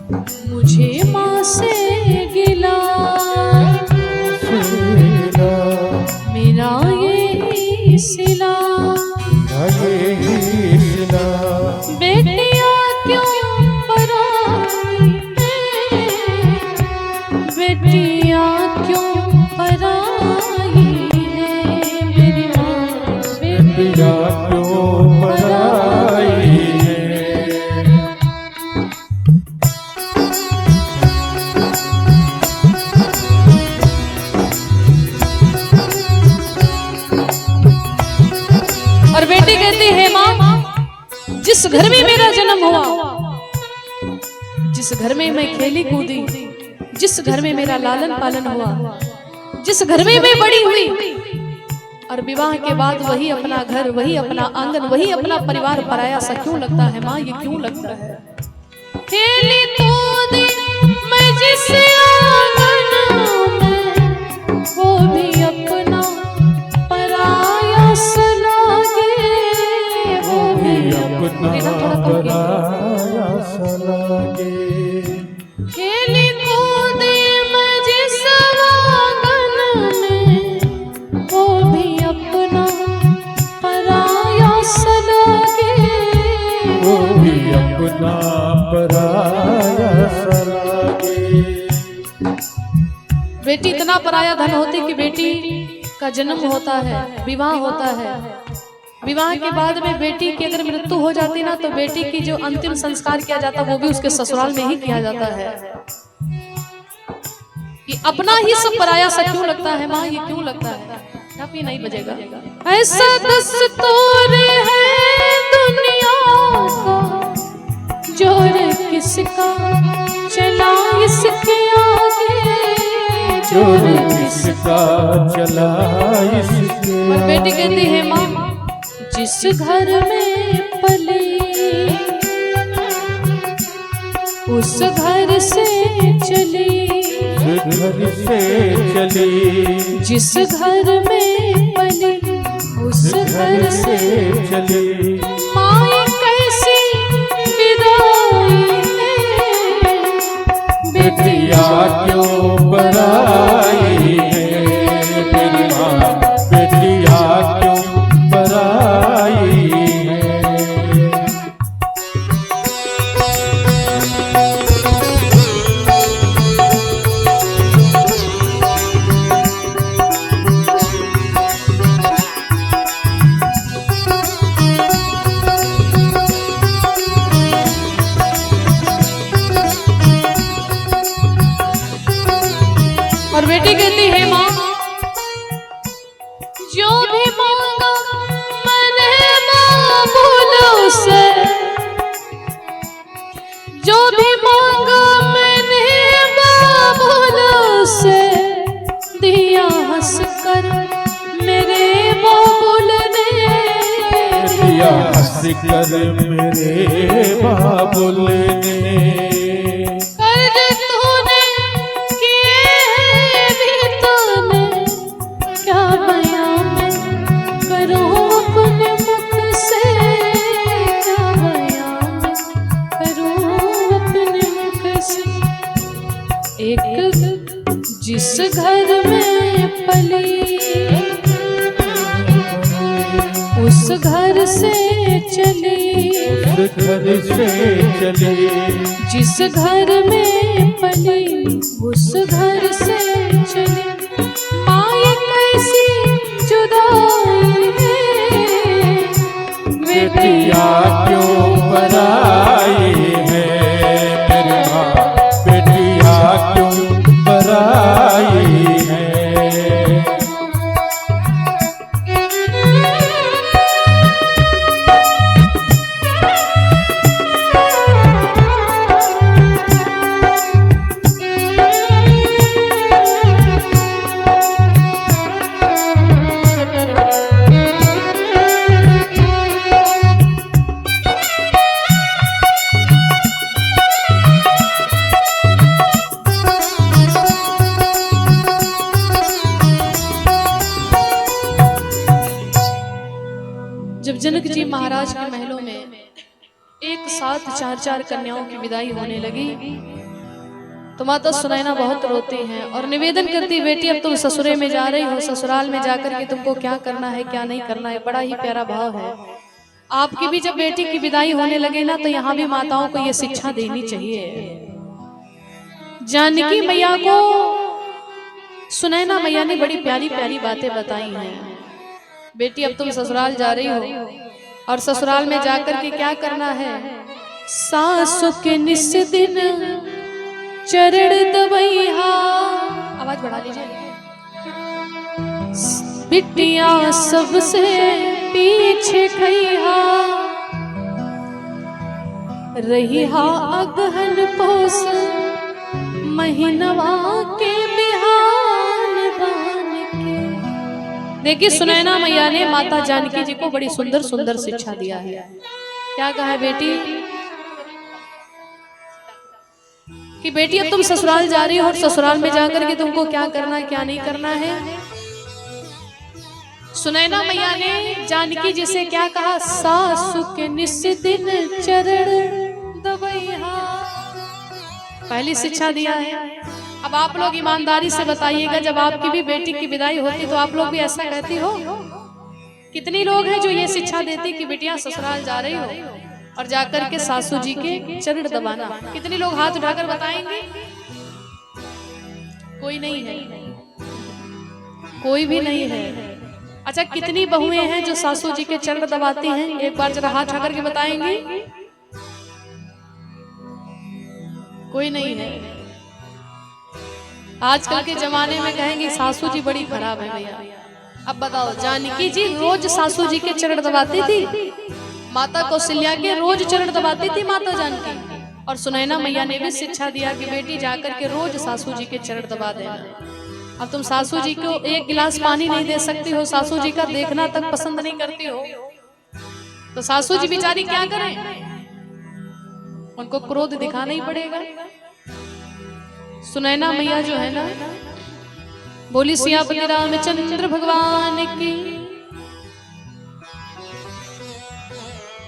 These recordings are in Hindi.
मुझे माँ से गिला, मेरा यही सिला, बेटिया क्यों पराई है, बेटिया क्यों पराई है, मेरी माँ बेटिया क्यों पराई है। और बेटी कहती है माँ, जिस घर में मेरा जन्म हुआ, जिस घर में मैं खेली कूदी, जिस घर में मेरा लालन पालन हुआ, जिस घर में मैं बड़ी हुई, और विवाह के बाद वही अपना घर, वही अपना आंगन, वही अपना परिवार पराया सा क्यों लगता है माँ? ये क्यों लगता है? खेली कूदी मैं जिस आंगन में, वो भी अपना पराया सा लागे, वो भी अपना पराया सा लागे। खेली कूदी मैं जिस आंगन में, वो भी अपना पराया सा लागे, वो भी अपना पराया सा लागे। बेटी इतना पराया धन होती कि बेटी का जन्म होता है, विवाह होता है, विवाह के बाद में बेटी की अगर मृत्यु हो जाती ना, तो बेटी की जो अंतिम संस्कार किया जाता वो भी उसके ससुराल में ही किया जाता है। कि अपना ही सब पराया सा क्यों लगता है माँ? ये क्यों लगता है? आप ही नहीं बजेगा। ऐसा दस्तूर है दुनिया का, जोर किसका चला इसके आगे, जोर किसका चला इसके। और बेटी कहती है माँ, जिस घर में पली उस घर से चली, घर से चली, जिस घर में पली उस घर से चली। माँ कैसी विदाई है, बेटिया क्यों पराई है, मेरी माँ बेटिया क्यों पराई है। और बेटी कहती है माँ, जो भी मांगा मैंने बाबुल से, जो भी मांगा मैंने बाबुल से, दिया हंसकर मेरे बाबुल ने, दिया हंसकर मेरे बाबुल ने। जिस घर में पली उस घर से चली, घर से चली, जिस घर में पली उस घर से चली। माँ कैसी जुदाई है, बेटिया क्यों पराई है, मेरी माँ बेटिया क्यों पराई है। जब जनक जी महाराज के महलों में एक साथ 4-4 कन्याओं की विदाई होने लगी तो माता सुनैना बहुत रोती हैं और निवेदन करती, बेटी अब तुम ससुरे में जा रही हो, ससुराल में जाकर के तुमको क्या करना है क्या नहीं करना है। बड़ा ही प्यारा भाव है। आपकी भी जब बेटी की विदाई होने लगे ना तो यहाँ भी माताओं को ये शिक्षा देनी चाहिए। जानकी मैया को सुनैना मैया ने बड़ी प्यारी प्यारी बातें बताई हैं। बेटी अब तुम ससुराल जा रही हो और ससुराल में जाकर के क्या करना है। सासु के निस दिन चरण दबैहा, आवाज बढ़ा लीजिए। बिटिया सबसे पीछे खैहा, रहिहा अगहन पोस महीनवा के बिहान बान के। देखिए सुनैना मैया ने माता जानकी जी को बड़ी सुंदर सुंदर शिक्षा दिया है। क्या कहा है बेटी कि बेटी अब तुम ससुराल जा रही हो और ससुराल में जाकर के तुमको क्या करना है क्या नहीं करना है। सुनैना मैया ने जानकी जी से क्या कहा, सासु के निस दिन चरण दबैहा, पहली शिक्षा दिया है। अब आप लोग ईमानदारी से बताइएगा, जब आपकी भी बेटी की विदाई होती तो आप लोग भी ऐसा कहती हो? कितनी लोग हैं जो ये शिक्षा देती कि बेटियां ससुराल जा रही हो और जाकर के सासू जी के चरण दबाना। कितनी लोग हाथ उठाकर बताएंगे? कोई नहीं है, कोई भी नहीं है। अच्छा, कितनी बहुएं हैं जो सासू जी के चरण दबाती हैं? एक बार जरा हाथ उठाकर के बताएंगे। कोई नहीं है। आजकल के जमाने में कहेंगे सासू जी बड़ी खराब है भैया। अब बताओ, जानकी जी रोज सासू जी के चरण दबाती थी, माता कौशल्या के रोज चरण दबाती थी माता जानकी, और सुनैना मैया ने भी शिक्षा दिया कि बेटी जाकर के रोज सासू जी के चरण दबा देना। अब तुम सासू जी को एक गिलास पानी नहीं दे सकती हो, सासू जी का देखना तक पसंद नहीं करती हो, तो सासू जी बेचारी क्या करें? उनको क्रोध दिखाना ही पड़ेगा। सुनैना मैया जो है ना, बोली सियापति रामचंद्र भगवान की।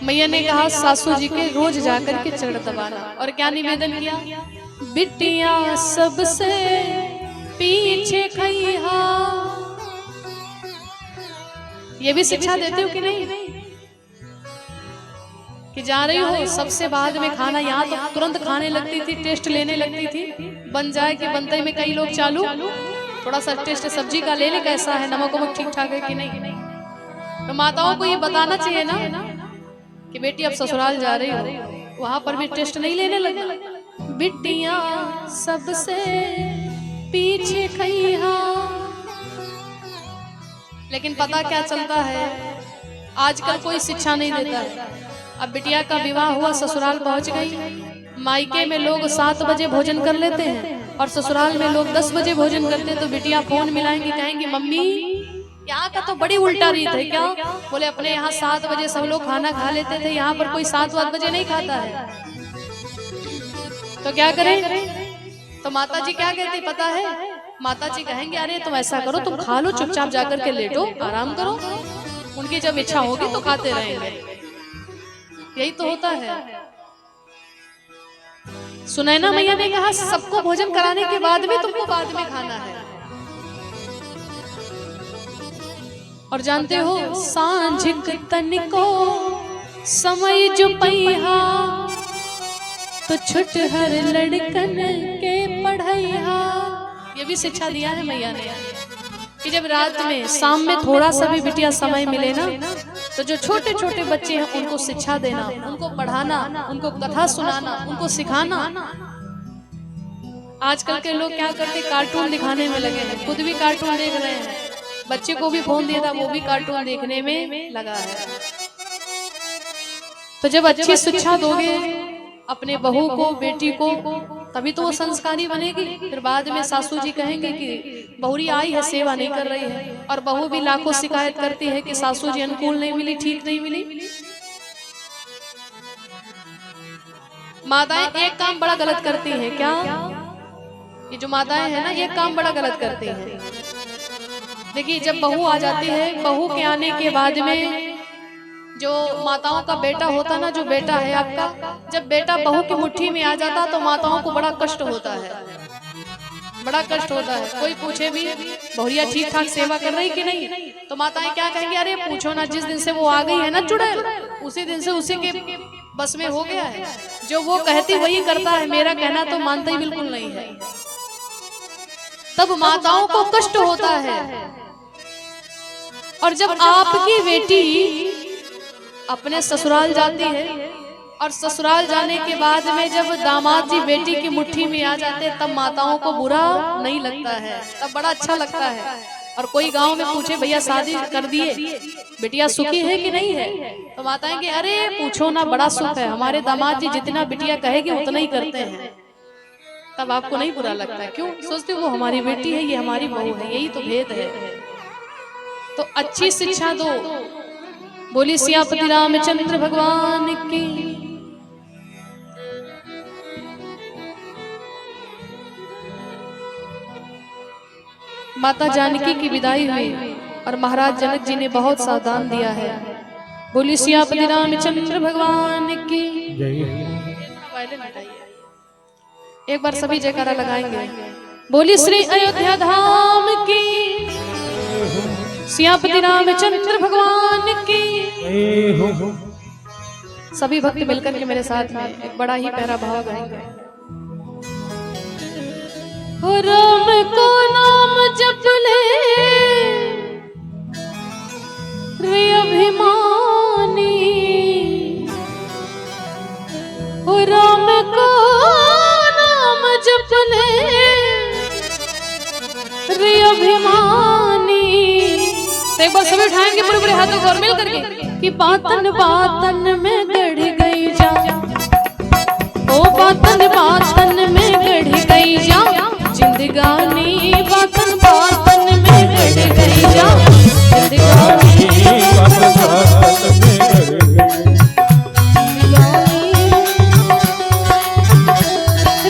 मैया ने कहा सासू जी के रोज जाकर के चरण दबाना, और क्या निवेदन किया, बिटिया सबसे पीछे खैहा। ये भी शिक्षा देते हो कि नहीं कि जा रही हो सबसे बाद में खाना। यहाँ तो तुरंत खाने लगती थी, टेस्ट लेने लगती थी, बन जाए कि बनते में कई लोग चालू थोड़ा सा टेस्ट सब्जी का ले ले, कैसा है, नमक वमक ठीक ठाक है कि नहीं। तो माताओं को ये बताना चाहिए ना कि बेटी अब ससुराल जा रही हो, वहां पर भी टेस्ट नहीं लेने लगा। बिटिया सबसे पीछे खैहा। लेकिन पता क्या चलता है, आजकल कोई शिक्षा नहीं देता है। अब बिटिया का विवाह हुआ, ससुराल पहुंच गई, मायके में लोग 7 बजे भोजन कर लेते हैं और ससुराल में लोग 10 बजे भोजन करते हैं। तो बिटिया फोन मिलाएंगी, कहेंगी मम्मी यहाँ का तो बड़ी उल्टा रीत है। क्या? बोले अपने यहाँ 7 बजे सब लोग खाना खा लेते थे, यहाँ पर कोई 7-8 बजे नहीं खाता है। तो क्या करें? तो माता जी क्या कहती पता है? माता जी कहेंगे अरे तुम ऐसा करो, तुम खा लो, चुपचाप जाकर के लेटो, आराम करो, उनकी जब इच्छा होगी तो खाते रहेंगे। यही तो होता है। सुनैना मैया ने कहा सबको भोजन कराने के बाद में तुमको बाद में खाना है। और जानते हो, सांझ तनिको समय जो पैहा तो छुट हर लड़कन के पढ़ैहा। ये भी शिक्षा दिया है मैया ने कि जब रात में शाम में थोड़ा सा भी बिटिया समय मिले ना, तो जो छोटे छोटे बच्चे हैं उनको शिक्षा देना, उनको पढ़ाना, उनको कथा सुनाना, उनको सिखाना। आजकल के लोग क्या करते, कार्टून दिखाने में लगे हैं, खुद भी कार्टून देख रहे हैं, बच्चे को भी फोन दिया था, वो भी कार्टून देखने में लगा है। तो जब अच्छी शिक्षा दोगे अपने बहू को, बेटी को, तभी तो वो संस्कारी बनेगी। फिर बाद में सासू जी कहेंगे कि बहुरी आई है, सेवा नहीं कर रही है, और बहू भी लाखों शिकायत करती है कि सासू जी अनुकूल नहीं मिली, ठीक नहीं मिली। माताएं एक काम बड़ा गलत करती हैं। क्या? ये जो माताएं हैं ना, ये काम बड़ा गलत करती हैं। देखिए जब बहू आ जाती है, बहू के आने के बाद में जो माताओं का बेटा होता ना, जो बेटा है आपका, जब बेटा बहू की मुट्ठी में आ जाता तो माताओं को बड़ा कष्ट होता है, बड़ा कष्ट होता है। कोई पूछे भी बहुरिया ठीक ठाक सेवा कर रही कि नहीं, तो माताएं क्या कहेंगी, अरे पूछो ना, जिस दिन से वो आ गई है ना चुड़ैल, उसी दिन से उसी के बस में हो गया है, जो वो कहती वही करता है, मेरा कहना तो मानता ही बिल्कुल नहीं है। तब माताओं को कष्ट होता है। और जब आपकी बेटी अपने ससुराल जाती है और ससुराल जाने के बाद में जब दामाद जी बेटी की मुट्ठी में आ जाते, तब माताओं को बुरा नहीं लगता है, तब बड़ा अच्छा लगता है। और कोई गांव में पूछे, भैया शादी कर दिए, बिटिया सुखी है कि नहीं है, तो माताएं कि अरे पूछो ना, बड़ा सुख है, हमारे दामाद जी जितना बिटिया कहेगी उतना ही करते हैं। तब आपको नहीं बुरा लगता है, क्यों? सोचते वो हमारी बेटी है, ये हमारी बहू है, यही तो भेद है। तो अच्छी शिक्षा दो। बोली सियापति रामचंद्र भगवान की। माता जानकी की विदाई हुई और महाराज जनक जी ने बहुत सावधान दिया है। बोली सियापति रामचंद्र भगवान की। एक बार सभी जयकारा लगाएंगे। बोली श्री अयोध्या धाम की, सियापति रामचंद्र भगवान की। सभी भक्त मिलकर के मेरे साथ में एक बड़ा ही प्यारा भाव गाएंगे। राम को नाम जप ले रे अभिमानी, राम को नाम जप ले रे अभिमानी। तो एक बार सभी उठाएंगे पूरे पूरे हाथों को और मिल करके कि बातन बातन में गढ़ गई जा, ओ बातन बातन में गढ़ गई जा, जिंदगानी बातन बातन में गढ़ गई जा, जिंदगानी बातन बातन में गढ़ गई।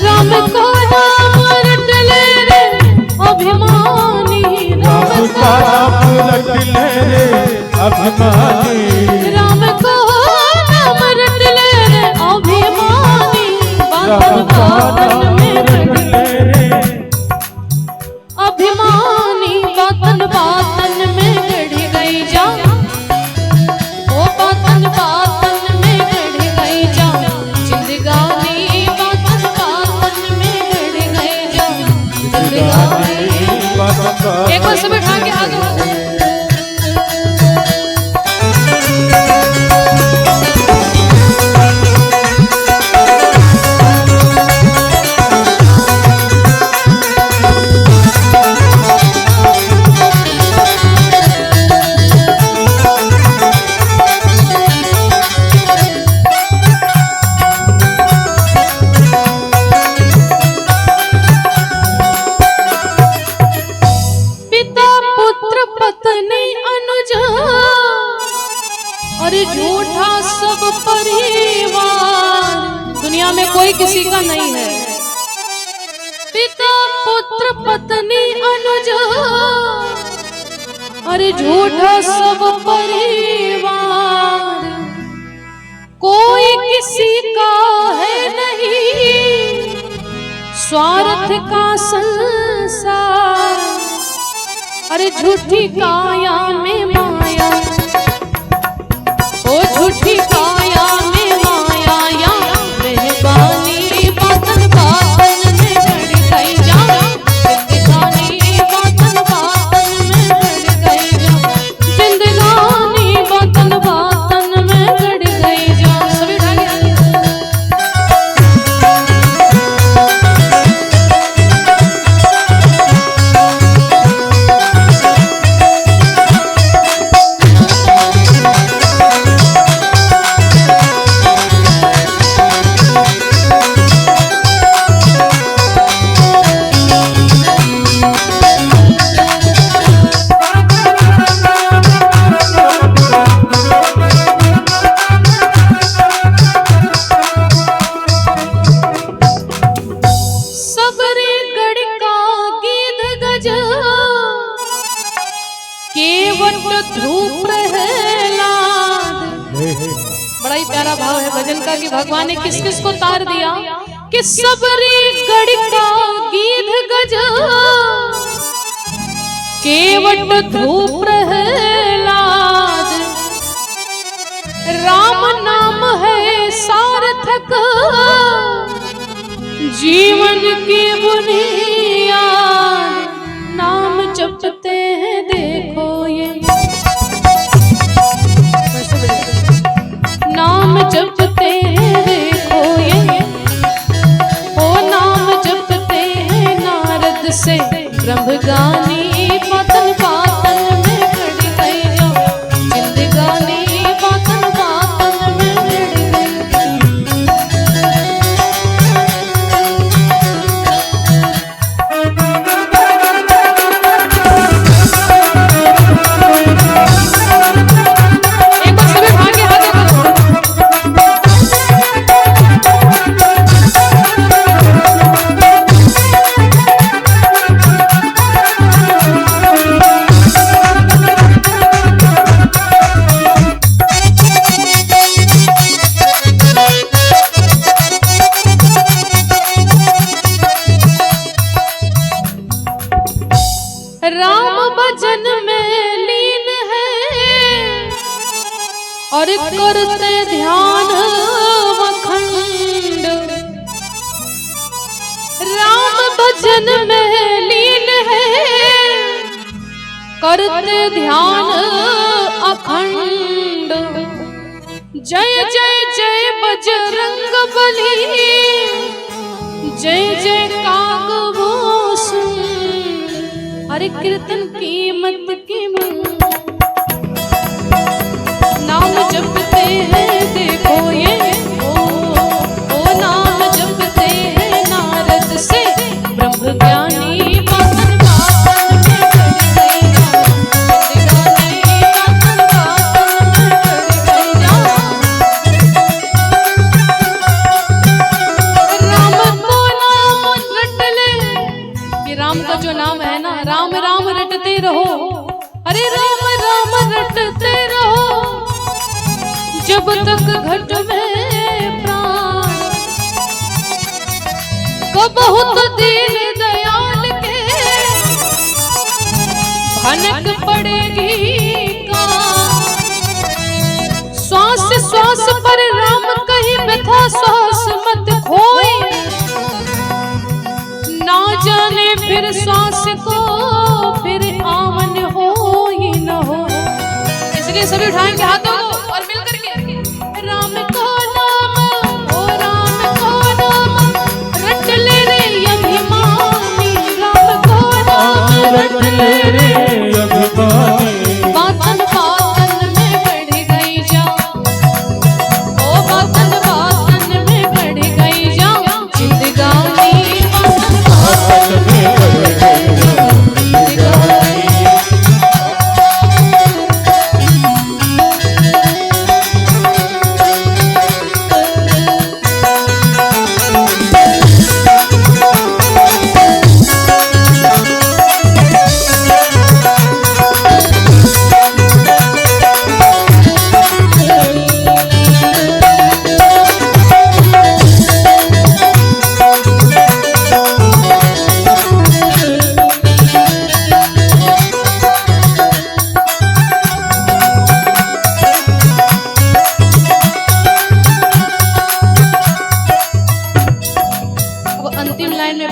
राम को नाम रट ले रे अभिमानी, राम को नाम रट ले रे अभिमानी, राम को नाम रट ले रे अभिमानी, बातन बातन में रट ले रे अभिमानी, बातन बातन में गढ़ गई जा, ओ बातन बातन में गढ़ गई जा, जिंदगानी बातन बातन में गढ़ गई जा, जिंदगानी बातन। एक बार सब उठा के हाथ उठाओ। झूठा सब परिवार, दुनिया में कोई किसी का नहीं है। पिता पुत्र पत्नी अनुज, अरे झूठा सब परिवार, कोई किसी का है नहीं, स्वार्थ का संसार, अरे झूठी काया में माया, ओ झूठी काया में माया, या मेहरबानी बातन बातन में गढ़ गई जा, जिंदगानी बातन बातन में गढ़ गई जा, जिंदगानी बातन बातन में गढ़ गई जा। सभी ही प्यारा भाव है भजन का कि भगवान ने किस किस को तार दिया कि सबरी गड़का गीध गज केवट ध्रुव प्रहलाद राम नाम है सार्थक जीवन की बुनियाद नाम जपते हैं देखो ये नाम जपते हैं देखो ये ओ नाम जपते हैं नारद से ब्रह्मगानी पातन पातन में खड़ी गई जो जिंदगानी पातन पातन में खड़ी गई। एक बार सभी भागे हाथ करो। राम भजन में लीन है और करते ध्यान अखंड राम भजन में लीन है करते ध्यान अखंड जय जय जय बजरंग बली जय जय कागभूषण हरे कीर्तन कीमत की नाम जपते हैं देखो ये ओ नाम जपते हैं नारद से ब्रह्म ज्ञानी पातन पातन में खड़ी गई पातन पातन में खड़ी गई। राम को नाम रट ले कि राम का जो नाम है ना राम राम रटते रहो अरे राम राम रटते रहो जब तक घट में प्राण को बहुत दीन दयाल के भनक पड़ेगी का श्वास श्वास पर राम कहीं व्यथा श्वास मत खोए ना जाने फिर श्वास को फिर आवन हो ही न हो। इसलिए सभी उठाएंगे हाथों को और मिल करके राम को नाम ओ राम को नाम रट ले रे अभिमानी राम को नाम रट ले रे अभिमानी पातन पातन में बढ़ गई जा ओ पातन पातन में बढ़ गई जा जिंदगानी पातन पातन में बढ़ गई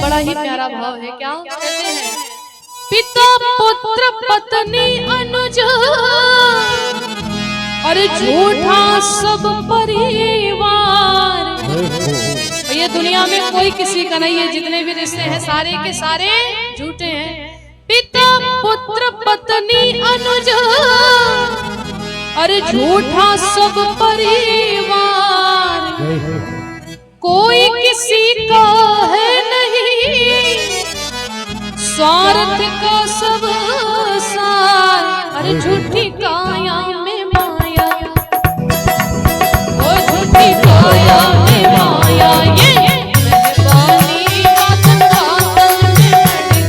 बड़ा ही प्यारा भाव है क्या कहते हैं पिता पुत्र पत्नी अनुज और झूठा सब परिवार ये दुनिया में कोई किसी का नहीं है जितने भी रिश्ते हैं सारे के सारे झूठे हैं पिता पुत्र पत्नी अनुज और झूठा सब परिवार कोई किसी का है नहीं स्वार्थ का सब सार अरे झूठी काया में माया ओ झूठी काया में माया ये मेहरबानी पातन पातन में बढ़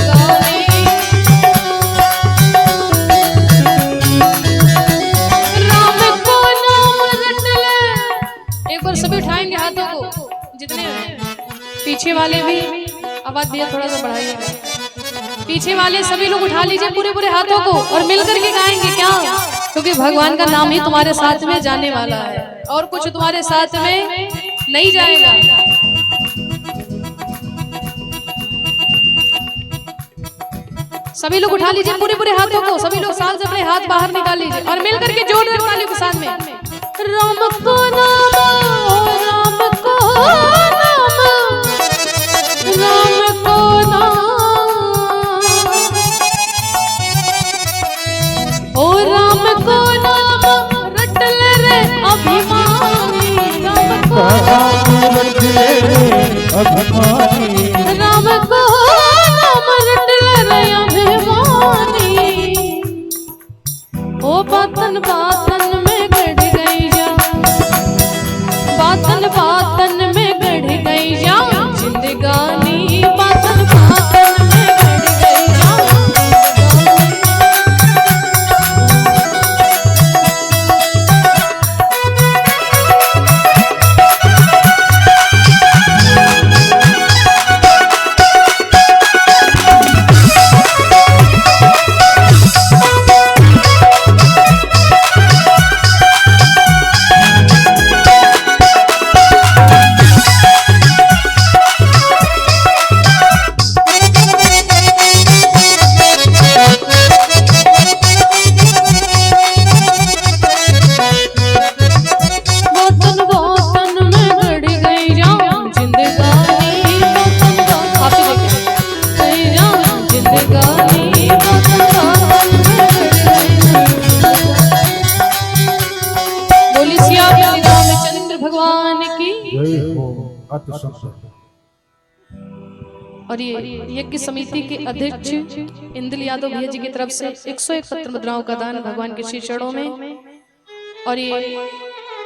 गई राम को नाम जितने पीछे वाले भी, आवाज भैया थोड़ा सा बढ़ाइएगा, पीछे वाले सभी लोग उठा लीजिए पूरे पूरे हाथों को और मिलकर के गाएंगे क्या, क्योंकि भगवान का नाम ही तुम्हारे साथ में जाने वाला है और कुछ तुम्हारे साथ में नहीं जाएगा। सभी लोग उठा लीजिए पूरे पूरे हाथों को, सभी लोग साल से अपने हाथ बाहर निकाल लीजिए और मिलकर के जोरदार तालियों के साथ में राम को नाम, राम को नाम, राम को नाम, ओ राम को नाम रटल रे अभिमानी, राम को नाम रटल रे अभिमानी, राम को नाम रटल रे अभिमानी, ओ बातन बातन में गड़ गई जा, बातन बातन में गड़ गई जा जिंदगानी, बातन बातन में गड़ गई जा और ये यज्ञ समिति के अध्यक्ष इंद्र यादव भैया जी की तरफ से 101 पत्र मुद्राओं का दान भगवान के श्री चरणों में, और ये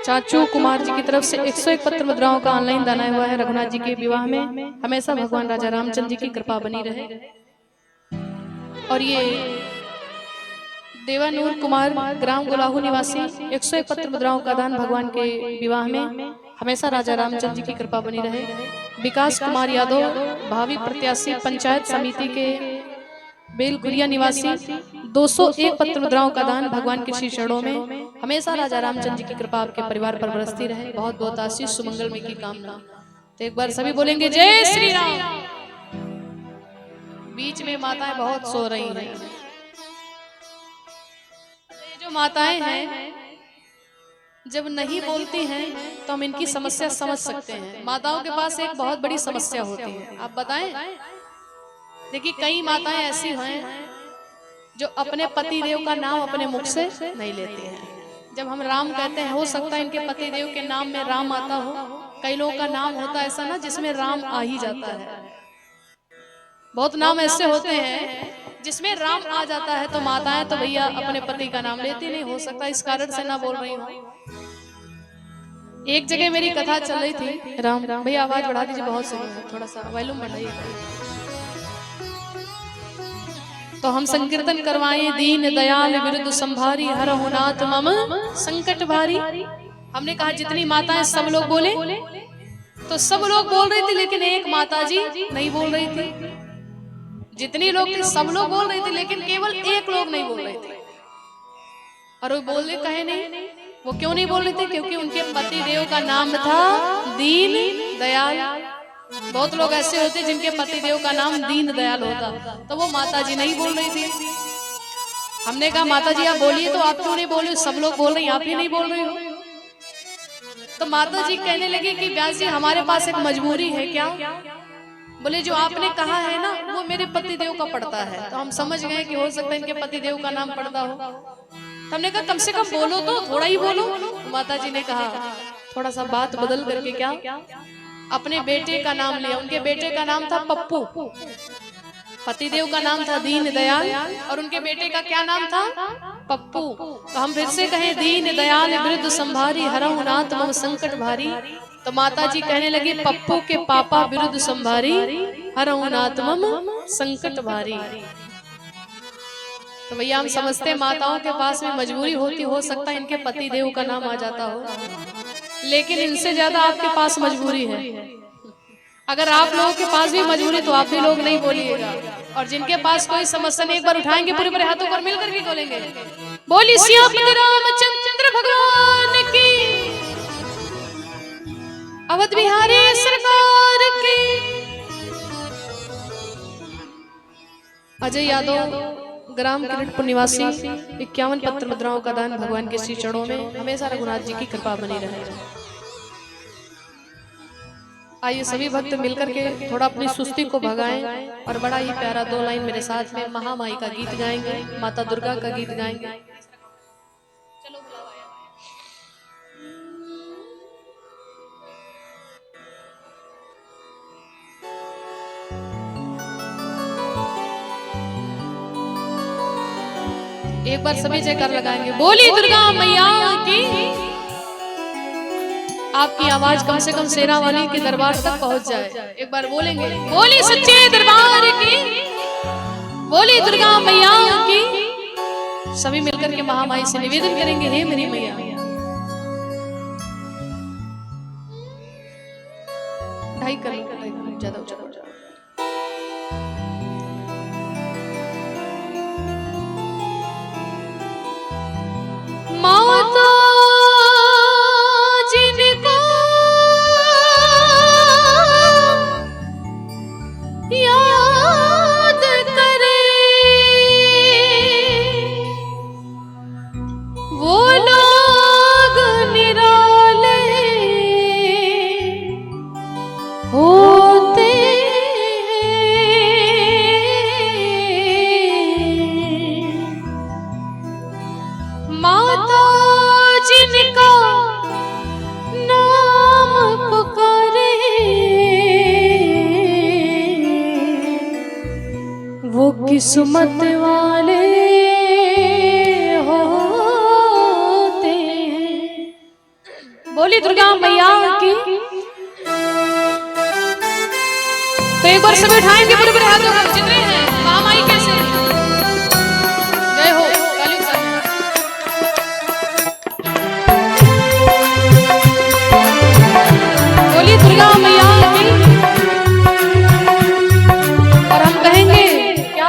चाचू कुमार जी की तरफ से 101 पत्र मुद्राओं का ऑनलाइन दान आया हुआ है रघुनाथ जी के विवाह में। हमेशा भगवान राजा रामचंद्र जी की कृपा बनी रहे। और ये देवानूर कुमार ग्राम गुलाहू निवासी 101 पत्र मुद्राओं का दान भगवान के विवाह में। हमेशा राजा रामचंद्र जी की कृपा बनी रहे। विकास कुमार यादव भावी प्रत्याशी पंचायत समिति के बेलगुरिया निवासी 201 पत्र मुद्राओं का दान भगवान के श्री चरणों में। हमेशा राजा रामचंद्र जी की कृपा आपके परिवार पर बरसती रहे। बहुत बहुत आशीष सुमंगल में की कामना। तो एक बार सभी बोलेंगे जय श्री राम। बीच में माताएं बहुत सो रही हैं। ये जो माताएं हैं जब नहीं बोलती हैं तो हम इनकी समस्या समझ सकते हैं। माताओं के पास एक बहुत बड़ी समस्या होती है। आप बताएं। देखिए कई माताएं ऐसी हैं जो अपने पति देव का नाम अपने मुख से नहीं लेती हैं। जब हम राम कहते हैं हो सकता है इनके पति देव के नाम में राम आता हो। कई लोगों का नाम होता है ऐसा ना जिसमें राम आ ही जाता है। बहुत नाम ऐसे होते हैं जिसमें राम आ जाता है तो माताएं तो भैया अपने पति का नाम लेती नहीं। हो सकता इस कारण से ना बोल रही हूँ। एक जगह मेरी कथा चल रही थी। राम राम भैया आवाज बढ़ा दीजिए, बहुत सही है, थोड़ा सा वॉल्यूम बढ़ाइए। तो हम संकीर्तन करवाए दीन दयाल विरुद्ध संभारी हरहु नाथ मम संकट भारी। हमने कहा जितनी माताएं सब लोग बोले तो सब लोग बोल रही थी लेकिन एक माता जी नहीं बोल रही थी। जितनी लोग थे सब लोग बोल रहे थे लेकिन केवल एक लोग नहीं बोल रहे थे। और वो बोलने कहे नहीं। वो क्यों नहीं बोल रहे थे? क्योंकि उनके पति देव का नाम था दीन दयाल। बहुत लोग ऐसे होते जिनके पति देव का नाम दीन दयाल होता, तो वो माता जी नहीं बोल रही थी। हमने कहा माता जी आप बोलिए, तो आप क्यों नहीं बोल रहे? सब लोग बोल रहे हैं, आप ही नहीं बोल रहे हो। तो माता जी कहने लगी कि व्यास जी हमारे पास एक मजबूरी है। क्या? बोले जो आपने कहा है ना वो मेरे पति देव का पड़ता है। तो हम समझ गए कि हो सकता है इनके पति देव का नाम पड़ता हो। तो हमने कहा कम से कम बोलो तो, थोड़ा ही बोलो। तो माता जी ने कहा थोड़ा सा बात बदल करके क्या अपने बेटे का नाम लिया। उनके बेटे का नाम था पप्पू। पतिदेव का नाम था दीन दयाल और उनके बेटे का क्या नाम था? पप्पू। तो हम फिर से कहें दीन दयाल वृद्ध संभारी हरहु नाथ मम संकट भारी। तो माता जी कहने लगी पप्पू के पापा विरुद्ध संभारी हरहु नाथ मम संकट भारी। तो भैया हम समझते माताओं के पास में मजबूरी होती, हो सकता है इनके पति देव का नाम आ जाता हो, लेकिन इनसे ज्यादा आपके पास मजबूरी है। अगर आप लोगों के पास भी मजबूरी तो आप भी लोग नहीं बोलिएगा, और जिनके पास कोई समस्या नहीं एक बार उठाएंगे पूरे पूरे हाथों पर मिलकर के बोलेंगे बोली सियापति रामचंद्र भगवान की, अवध बिहारी सरकार की। अजय यादव ग्राम किरटपुर निवासी 51 पत्र मुद्राओं का दान भगवान के श्री चरणों में हमेशा रघुनाथ जी की कृपा बनी रहे। आइए सभी भक्त मिलकर के थोड़ा अपनी सुस्ती को भगाएं और बड़ा ही प्यारा 2 लाइन मेरे साथ में महामाई का गीत गाएंगे, माता दुर्गा का गीत गाएंगे। एक बार सभी जयकार लगाएंगे बोली दुर्गा मैया की। आपकी आवाज कम से कम शेरा वाली के दरबार तक पहुंच जाए। एक बार बोलेंगे बोली सच्चे दरबार की, बोली दुर्गा मैया की। सभी मिलकर के महामाई से निवेदन करेंगे हे मेरी मैया। ढाई कर ज्यादा ऊंचा माता जिनको याद करे वो लोग निराले होते माता जिनका नाम पुकारे वो किस्मत वाले होते हैं। बोली दुर्गा मैया की। तो एक बार सभी उठाएंगे पूरे पूरे हाथों को जितने हैं महामाई कैसे। जय हो काली बोली दुर्गा मैया की। और हम कहेंगे क्या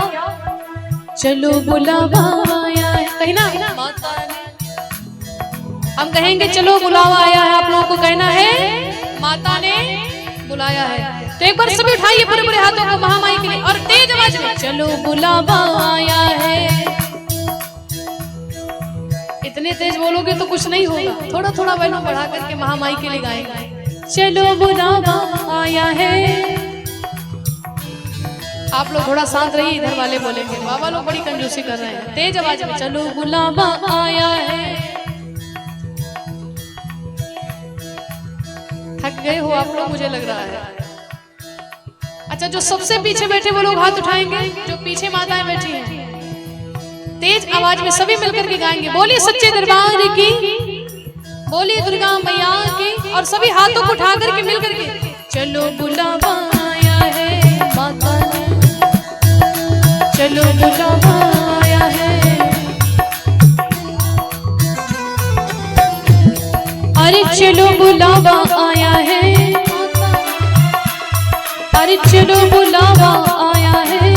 चलो बुलावा आया है, कहीं ना माता ने। हम कहेंगे चलो बुलावा आया है, आप लोगों को कहना है माता ने बुलाया है। तो एक बार सभी उठाइए पूरे पूरे हाथों को महामाई के लिए और तेज आवाज में चलो बुलावा आया है। इतने तेज बोलोगे तो कुछ नहीं होगा, थोड़ा थोड़ा वॉल्यूम बढ़ा करके महामाई के लिए गाएंगे चलो बुलावा आया है। आप लोग थोड़ा शांत रहिए, इधर वाले बोलेंगे, बाबा लोग बड़ी कंजूसी कर रहे हैं। तेज आवाज में चलो बुलावा आया है। थक गए हो आप लोग मुझे लग रहा है। अच्छा जो सबसे पीछे बैठे वो लोग हाथ उठाएंगे, जो पीछे माताएं बैठी हैं। तेज आवाज में सभी मिलकर के गाएंगे बोली सच्चे दरबार की, बोली दुर्गा मैया की। और सभी हाथों को उठा करके मिलकर के चलो बुलावा आया है माता ने, चलो बुलावा आया है। अरे चलो बुलावा आया है, अरे चलो बुलावा आया है।